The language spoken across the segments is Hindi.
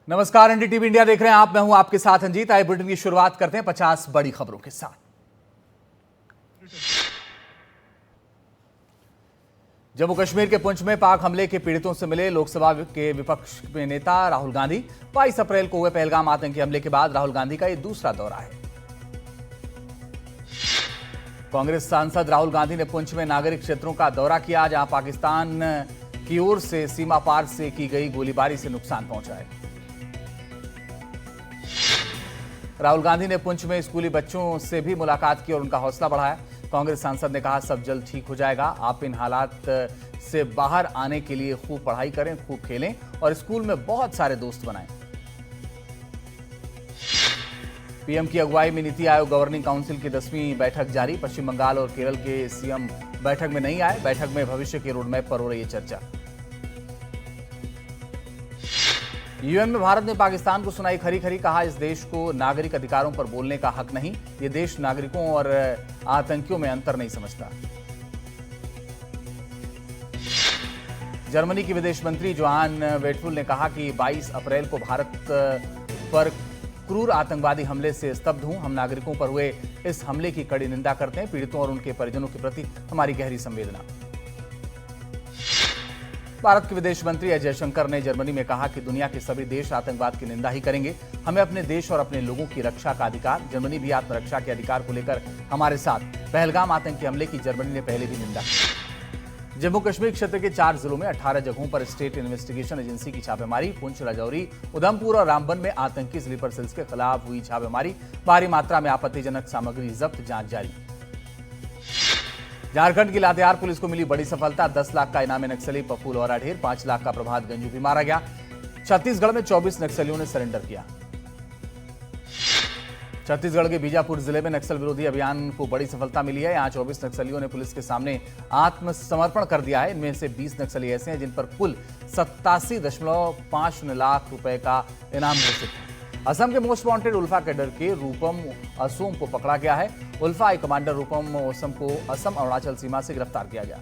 नमस्कार, एनडीटीवी इंडिया देख रहे हैं आप। मैं हूं आपके साथ अंजीत। आइए बुलेटिन की शुरुआत करते हैं 50 बड़ी खबरों के साथ। जम्मू कश्मीर के पुंछ में पाक हमले के पीड़ितों से मिले लोकसभा के विपक्ष के नेता राहुल गांधी। 22 अप्रैल को हुए पहलगाम आतंकी हमले के बाद राहुल गांधी का यह दूसरा दौरा है। कांग्रेस सांसद राहुल गांधी ने पुंछ में नागरिक क्षेत्रों का दौरा किया, जहां पाकिस्तान की ओर से सीमा पार से की गई गोलीबारी से नुकसान पहुंचा है। राहुल गांधी ने पुंछ में स्कूली बच्चों से भी मुलाकात की और उनका हौसला बढ़ाया। कांग्रेस सांसद ने कहा, सब जल्द ठीक हो जाएगा। आप इन हालात से बाहर आने के लिए खूब पढ़ाई करें, खूब खेलें और स्कूल में बहुत सारे दोस्त बनाएं। पीएम की अगुवाई में नीति आयोग गवर्निंग काउंसिल की 10वीं बैठक जारी। पश्चिम बंगाल और केरल के सीएम बैठक में नहीं आए। बैठक में भविष्य के रोडमैप पर हो रही है चर्चा। यूएन में भारत ने पाकिस्तान को सुनाई खरी खरी। कहा, इस देश को नागरिक अधिकारों पर बोलने का हक नहीं। ये देश नागरिकों और आतंकियों में अंतर नहीं समझता। जर्मनी की विदेश मंत्री जोहान वेटफुल ने कहा कि 22 अप्रैल को भारत पर क्रूर आतंकवादी हमले से स्तब्ध हूं। हम नागरिकों पर हुए इस हमले की कड़ी निंदा करते हैं। पीड़ितों और उनके परिजनों के प्रति हमारी गहरी संवेदना। भारत के विदेश मंत्री एस जयशंकर ने जर्मनी में कहा कि दुनिया के सभी देश आतंकवाद की निंदा ही करेंगे। हमें अपने देश और अपने लोगों की रक्षा का अधिकार। जर्मनी भी आत्मरक्षा के अधिकार को लेकर हमारे साथ। पहलगाम आतंकी हमले की जर्मनी ने पहले भी निंदा की। जम्मू कश्मीर क्षेत्र के 4 जिलों में 18 जगहों पर स्टेट इन्वेस्टिगेशन एजेंसी की छापेमारी। पुंछ, राजौरी, उधमपुर और रामबन में आतंकी स्लीपर सेल्स के खिलाफ हुई छापेमारी। भारी मात्रा में आपत्तिजनक सामग्री जब्त, जांच जारी। झारखंड की लातेहार पुलिस को मिली बड़ी सफलता। 10 लाख का इनामी नक्सली पप्पू लोहरा ढेर। 5 लाख का प्रभात गंजू भी मारा गया। छत्तीसगढ़ में 24 नक्सलियों ने सरेंडर किया। छत्तीसगढ़ के बीजापुर जिले में नक्सल विरोधी अभियान को बड़ी सफलता मिली है। यहां 24 नक्सलियों ने पुलिस के सामने आत्मसमर्पण कर दिया है। इनमें से 20 नक्सली ऐसे हैं जिन पर कुल 87.50 लाख रुपए का इनाम घोषित है। असम के मोस्ट वांटेड उल्फा कैडर के रूपम असोम को पकड़ा गया है। उल्फा हाई कमांडर रूपम असम को असम अरुणाचल सीमा से गिरफ्तार किया गया।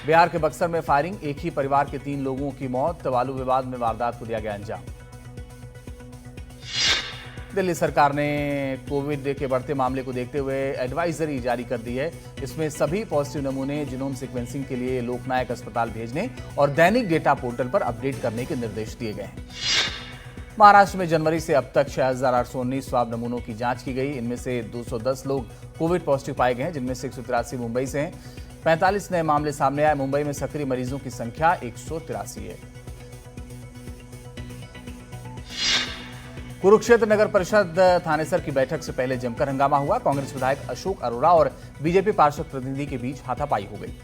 बिहार के बक्सर में फायरिंग, एक ही परिवार के 3 लोगों की मौत। बालू विवाद में वारदात को दिया गया अंजाम। दिल्ली सरकार ने कोविड के बढ़ते मामले को देखते हुए एडवाइजरी जारी कर दी है। इसमें सभी पॉजिटिव नमूने जीनोम सीक्वेंसिंग के लिए लोकनायक अस्पताल भेजने और दैनिक डेटा पोर्टल पर अपडेट करने के निर्देश दिए गए हैं। महाराष्ट्र में जनवरी से अब तक 6,819 स्वाब नमूनों की जांच की गई। इनमें से 210 लोग कोविड पॉजिटिव पाए गए हैं, जिनमें से 183 मुंबई से हैं। 45 नए मामले सामने आए। मुंबई में सक्रिय मरीजों की संख्या 183 है। कुरुक्षेत्र नगर परिषद थानेसर की बैठक से पहले जमकर हंगामा हुआ। कांग्रेस विधायक अशोक अरोड़ा और बीजेपी पार्षद प्रतिनिधि के बीच हाथापाई हो गई।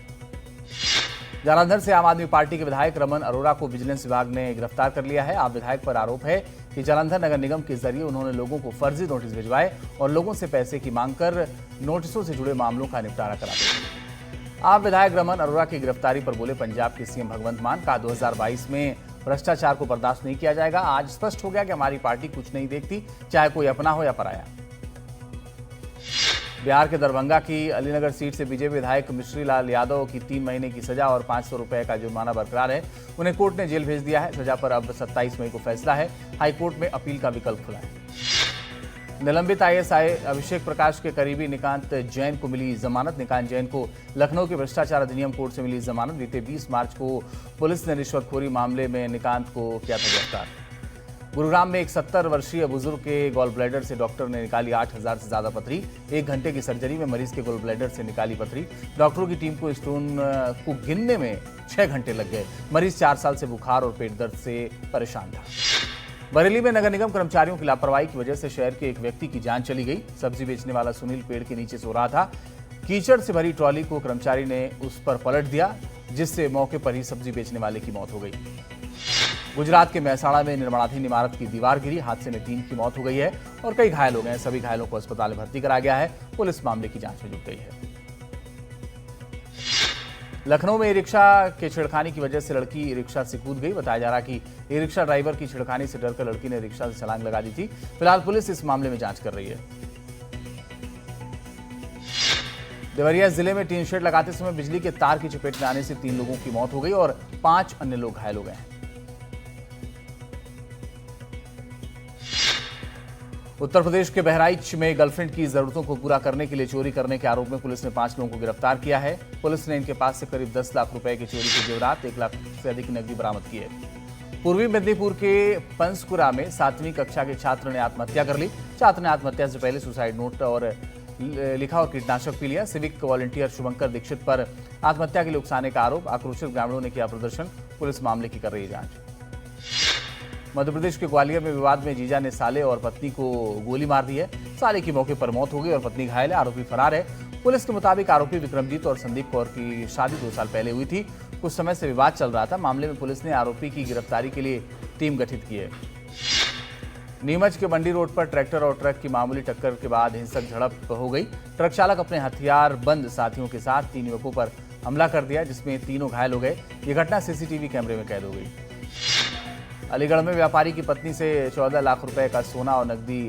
जालंधर से आम आदमी पार्टी के विधायक रमन अरोड़ा को विजिलेंस विभाग ने गिरफ्तार कर लिया है। आप विधायक पर आरोप है कि जालंधर नगर निगम के जरिए उन्होंने लोगों को फर्जी नोटिस भिजवाए और लोगों से पैसे की मांग कर नोटिसों से जुड़े मामलों का निपटारा कराते थे। आप विधायक रमन अरोड़ा की गिरफ्तारी पर बोले पंजाब के सीएम भगवंत मान। का 2022 में भ्रष्टाचार को बर्दाश्त नहीं किया जाएगा। आज स्पष्ट हो गया कि हमारी पार्टी कुछ नहीं देखती, चाहे कोई अपना हो या पराया। बिहार के दरभंगा की अलीनगर सीट से बीजेपी विधायक मिश्री लाल यादव की 3 महीने की सजा और 500 रुपए का जुर्माना बरकरार है। उन्हें कोर्ट ने जेल भेज दिया है। सजा पर अब 27 मई को फैसला है। हाईकोर्ट में अपील का विकल्प खुला है। निलंबित आईएएस अभिषेक प्रकाश के करीबी निकांत जैन को मिली जमानत। निकांत जैन को लखनऊ के भ्रष्टाचार अधिनियम कोर्ट से मिली जमानत। बीते 20 मार्च को पुलिस ने रिश्वतखोरी मामले में निकांत को किया था गिरफ्तार। गुरुग्राम में एक 70 वर्षीय बुजुर्ग के गॉल ब्लैडर से डॉक्टर ने निकाली 8,000 से ज्यादा पथरी। 1 घंटे की सर्जरी में मरीज के गॉल ब्लैडर से निकाली पथरी। डॉक्टरों की टीम को स्टोन को गिनने में 6 घंटे लग गए। मरीज 4 साल से बुखार और पेट दर्द से परेशान था। बरेली में नगर निगम कर्मचारियों की लापरवाही की वजह से शहर के एक व्यक्ति की जान चली गई। सब्जी बेचने वाला सुनील पेड़ के नीचे सो रहा था। कीचड़ से भरी ट्रॉली को कर्मचारी ने उस पर पलट दिया, जिससे मौके पर ही सब्जी बेचने वाले की मौत हो गई। गुजरात के महसाणा में निर्माणाधीन इमारत की दीवार गिरी। हादसे में 3 की मौत हो गई है और कई घायल हो गए हैं। सभी घायलों को अस्पताल में भर्ती कराया गया है। पुलिस मामले की जांच में जुट गई है। लखनऊ में ई रिक्शा के छेड़खानी की वजह से लड़की ई रिक्शा से कूद गई। बताया जा रहा कि ई रिक्शा ड्राइवर की छेड़खानी से डरकर लड़की ने रिक्शा से छलांग लगा दी थी। फिलहाल पुलिस इस मामले में जांच कर रही है। देवरिया जिले में टीन शेड लगाते समय बिजली के तार की चपेट में आने से 3 लोगों की मौत हो गई और 5 अन्य लोग घायल हो गए हैं। उत्तर प्रदेश के बहराइच में गर्लफ्रेंड की जरूरतों को पूरा करने के लिए चोरी करने के आरोप में पुलिस ने 5 लोगों को गिरफ्तार किया है। पुलिस ने इनके पास से करीब 10 लाख रुपए की चोरी के जेवरात, 1 लाख से अधिक की नकदी बरामद की है। पूर्वी मेदिनीपुर के पंसकुरा में 7वीं कक्षा के छात्र ने आत्महत्या कर ली। छात्र ने आत्महत्या से पहले सुसाइड नोट और लिखा और कीटनाशक पी लिया। सिविक वॉलंटियर शुभंकर दीक्षित पर आत्महत्या के लिए उकसाने का आरोप। आक्रोशित ग्रामीणों ने किया प्रदर्शन। पुलिस मामले की कर रही है जांच। मध्य प्रदेश के ग्वालियर में विवाद में जीजा ने साले और पत्नी को गोली मार दी है। साले की मौके पर मौत हो गई और पत्नी घायल है। आरोपी फरार है। पुलिस के मुताबिक आरोपी विक्रमजीत और संदीप कौर की शादी 2 साल पहले हुई थी। कुछ समय से विवाद चल रहा था। मामले में पुलिस ने आरोपी की गिरफ्तारी के लिए टीम गठित की है। नीमच के मंडी रोड पर ट्रैक्टर और ट्रक की मामूली टक्कर के बाद हिंसक झड़प हो गई। ट्रक चालक अपने हथियार बंद साथियों के साथ 3 युवकों पर हमला कर दिया, जिसमें तीनों घायल हो गए। ये घटना सीसीटीवी कैमरे में कैद हो गई। अलीगढ़ में व्यापारी की पत्नी से 14 लाख रुपए का सोना और नकदी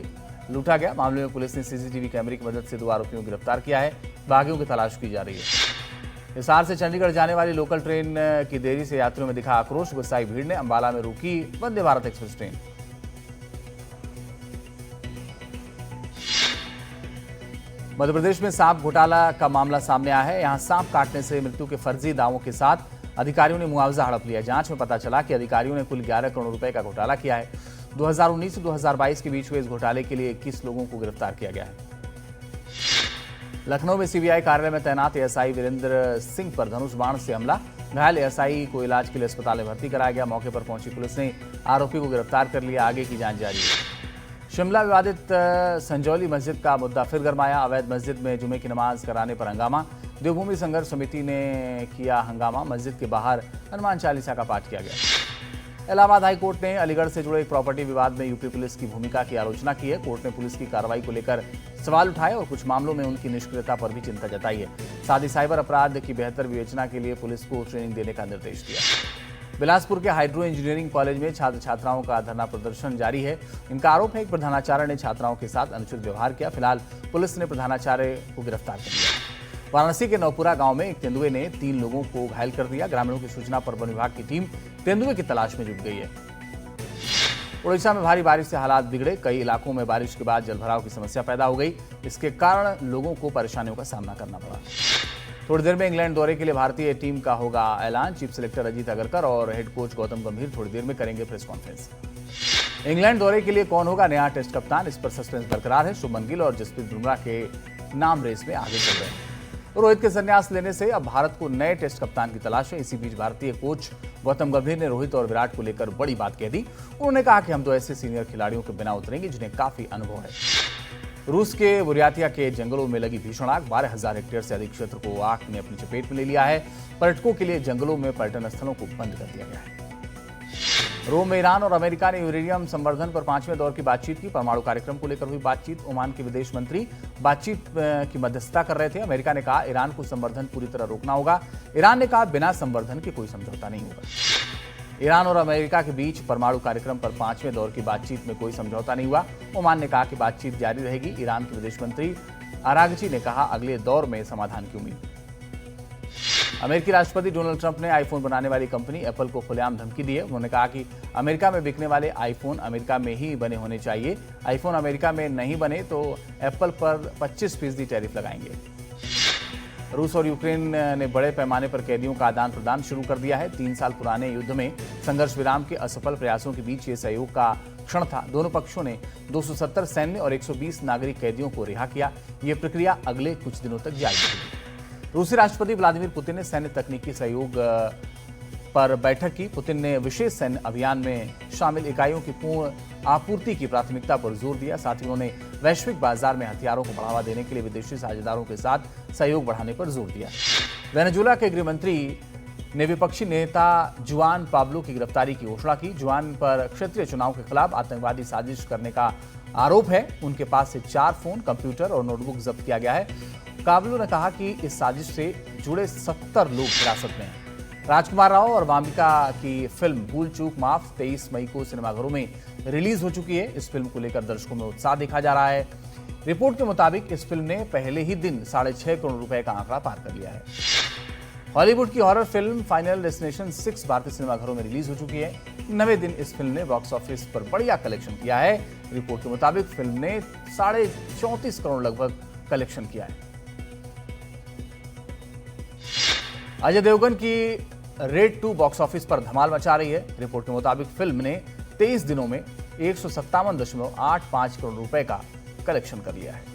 लूटा गया। मामले में पुलिस ने सीसीटीवी कैमरे की मदद से 2 आरोपियों को गिरफ्तार किया है। बागियों की तलाश की जा रही है। हिसार से चंडीगढ़ जाने वाली लोकल ट्रेन की देरी से यात्रियों में दिखा आक्रोश। गुस्साई भीड़ ने अंबाला में रोकी वंदे भारत एक्सप्रेस ट्रेन। मध्य प्रदेश में सांप घोटाला का मामला सामने आया है। यहां सांप काटने से मृत्यु के फर्जी दावों के साथ अधिकारियों ने मुआवजा हड़प लिया। जांच में पता चला कि अधिकारियों ने कुल 11 करोड़ रुपए का घोटाला किया है। 2019 से 2022 के बीच हुए इस घोटाले के लिए 21 लोगों को गिरफ्तार किया गया है। लखनऊ में सीबीआई कार्यालय में तैनात एएसआई वीरेंद्र सिंह पर धनुष बाण से हमला। घायल एएसआई को इलाज के लिए अस्पताल में भर्ती कराया गया। मौके पर पहुंची पुलिस ने आरोपी को गिरफ्तार कर लिया। आगे की जांच जारी है। शिमला विवादित संजौली मस्जिद का मुद्दा फिर गरमाया। अवैध मस्जिद में जुमे की नमाज कराने पर हंगामा। देवभूमि संघर्ष समिति ने किया हंगामा। मस्जिद के बाहर हनुमान चालीसा का पाठ किया गया। इलाहाबाद हाई कोर्ट ने अलीगढ़ से जुड़े एक प्रॉपर्टी विवाद में यूपी पुलिस की भूमिका की आलोचना की है। कोर्ट ने पुलिस की कार्रवाई को लेकर सवाल उठाए और कुछ मामलों में उनकी निष्क्रियता पर भी चिंता जताई है। साथ ही साइबर अपराध की बेहतर विवेचना के लिए पुलिस को ट्रेनिंग देने का निर्देश दिया। बिलासपुर के हाइड्रो इंजीनियरिंग कॉलेज में छात्र छात्राओं का धरना प्रदर्शन जारी है। इनका आरोप है कि प्रधानाचार्य ने छात्राओं के साथ अनुचित व्यवहार किया। फिलहाल पुलिस ने प्रधानाचार्य को गिरफ्तार कर लिया। वाराणसी के नवपुरा गांव में एक तेंदुए ने 3 लोगों को घायल कर दिया। ग्रामीणों की सूचना पर वन विभाग की टीम तेंदुए की तलाश में जुट गई है। उड़ीसा में भारी बारिश से हालात बिगड़े। कई इलाकों में बारिश के बाद जलभराव की समस्या पैदा हो गई। इसके कारण लोगों को परेशानियों का सामना करना पड़ा। थोड़ी देर में इंग्लैंड दौरे के लिए भारतीय टीम का होगा ऐलान। चीफ सेलेक्टर अजीत अगरकर और हेड कोच गौतम गंभीर थोड़ी देर में करेंगे प्रेस कॉन्फ्रेंस। इंग्लैंड दौरे के लिए कौन होगा नया टेस्ट कप्तान, इस पर सस्पेंस बरकरार है। शुभमन गिल और जसप्रीत बुमराह के नाम रेस में आगे चल रहे हैं। रोहित के संन्यास लेने से अब भारत को नए टेस्ट कप्तान की तलाश है। इसी बीच भारतीय कोच गौतम गंभीर ने रोहित और विराट को लेकर बड़ी बात कह दी। उन्होंने कहा कि हम तो ऐसे सीनियर खिलाड़ियों के बिना उतरेंगे जिन्हें काफी अनुभव है। रूस के बुरियातिया के जंगलों में लगी भीषण आग। 12,000 हेक्टेयर से अधिक क्षेत्र को आग ने अपनी चपेट में ले लिया है। पर्यटकों के लिए जंगलों में पर्यटन स्थलों को बंद कर दिया गया है। रोम में ईरान और अमेरिका ने यूरेनियम संवर्धन पर 5वें दौर की बातचीत की। परमाणु कार्यक्रम को लेकर हुई बातचीत। ओमान के विदेश मंत्री बातचीत की मध्यस्थता कर रहे थे। अमेरिका ने कहा ईरान को संवर्धन पूरी तरह रोकना होगा। ईरान ने कहा बिना संवर्धन के कोई समझौता नहीं होगा। ईरान और अमेरिका के बीच परमाणु कार्यक्रम पर 5वें दौर की बातचीत में कोई समझौता नहीं हुआ। ओमान ने कहा कि बातचीत जारी रहेगी। ईरान के विदेश मंत्री आरागची ने कहा अगले दौर में समाधान की उम्मीद। अमेरिकी राष्ट्रपति डोनाल्ड ट्रंप ने आईफोन बनाने वाली कंपनी एप्पल को खुलेआम धमकी दी है। उन्होंने कहा कि अमेरिका में बिकने वाले आईफोन अमेरिका में ही बने होने चाहिए। आईफोन अमेरिका में नहीं बने तो एप्पल पर 25% टैरिफ लगाएंगे। रूस और यूक्रेन ने बड़े पैमाने पर कैदियों का आदान प्रदान शुरू कर दिया है। 3 साल पुराने युद्ध में संघर्ष विराम के असफल प्रयासों के बीच ये सहयोग का क्षण था। दोनों पक्षों ने 270 सैन्य और 120 नागरिक कैदियों को रिहा किया। ये प्रक्रिया अगले कुछ दिनों तक जारी रहेगी। रूसी राष्ट्रपति व्लादिमीर पुतिन ने सैन्य तकनीकी सहयोग पर बैठक की। पुतिन ने विशेष सैन्य अभियान में शामिल इकाइयों की पूर्ण आपूर्ति की प्राथमिकता पर जोर दिया। साथ ही उन्होंने वैश्विक बाजार में हथियारों को बढ़ावा देने के लिए विदेशी साझेदारों के साथ सहयोग बढ़ाने पर जोर दिया। वेनेजुएला के गृह मंत्री ने विपक्षी नेता जुआन पाब्लो की गिरफ्तारी की घोषणा की। जुआन पर क्षेत्रीय चुनाव के खिलाफ आतंकवादी साजिश करने का आरोप है। उनके पास से 4 फोन, कंप्यूटर और नोटबुक जब्त किया गया है। पाब्लो ने कहा कि इस साजिश से जुड़े 70 लोग हिरासत में हैं। राजकुमार राव और वामिका की फिल्म भूल चूक माफ 23 मई को सिनेमाघरों में रिलीज हो चुकी है। इस फिल्म को लेकर दर्शकों में उत्साह देखा जा रहा है। रिपोर्ट के मुताबिक इस फिल्म ने पहले ही दिन 6.5 करोड़ रुपए का आंकड़ा पार कर लिया है। हॉलीवुड की हॉरर फिल्म फाइनल डेस्टिनेशन 6 भारतीय सिनेमाघरों में रिलीज हो चुकी है। 9वें दिन इस फिल्म ने बॉक्स ऑफिस पर बढ़िया कलेक्शन किया है। रिपोर्ट के मुताबिक फिल्म ने 34.5 करोड़ लगभग कलेक्शन किया है। अजय देवगन की रेड 2 बॉक्स ऑफिस पर धमाल मचा रही है। रिपोर्ट के मुताबिक फिल्म ने 23 दिनों में 157.85 करोड़ रुपए का कलेक्शन कर लिया है।